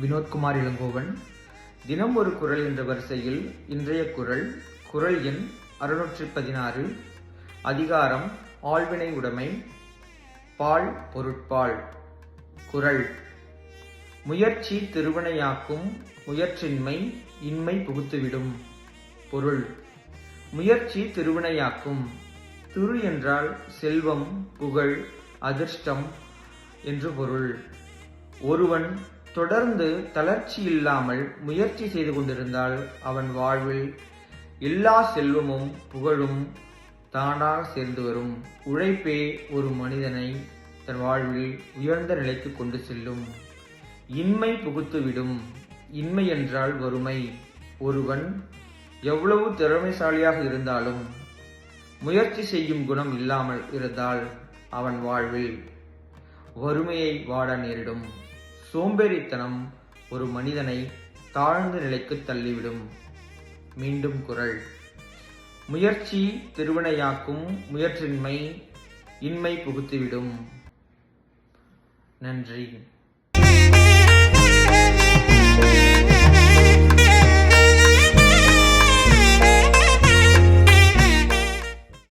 வினோத்குமார் இளங்கோவன். தினம் ஒரு குறள் என்ற வரிசையில் இன்றைய குறள் குறள் எண் 616. அதிகாரம் ஆள்வினை உடைமை. பால் பொருட்பால். குறள்: முயற்சி திருவினையாக்கும், முயற்றின்மை இன்மை புகுத்துவிடும். பொருள்: முயற்சி திருவினையாக்கும். திரு என்றால் செல்வம், புகழ், அதிர்ஷ்டம் என்று பொருள். ஒருவன் தொடர்ந்து தளர்ச்சி இல்லாமல் முயற்சி செய்து கொண்டிருந்தால் அவன் வாழ்வில் எல்லா செல்வமும் புகழும் தானாக சேர்ந்து வரும். உழைப்பே ஒரு மனிதனை தன் வாழ்வில் உயர்ந்த நிலைக்கு கொண்டு செல்லும். இன்மை புகுத்துவிடும். இன்மை என்றால் வறுமை. ஒருவன் எவ்வளவு திறமைசாலியாக இருந்தாலும் முயற்சி செய்யும் குணம் இல்லாமல் இருந்தால் அவன் வாழ்வில் வறுமையை வாட நேரிடும். சோம்பேறித்தனம் ஒரு மனிதனை தாழ்ந்த நிலைக்கு தள்ளிவிடும். மீண்டும் குறள்: முயற்சி திருவினையாக்கும், முயற்றின்மை இன்மை புகுத்திவிடும். நன்றி.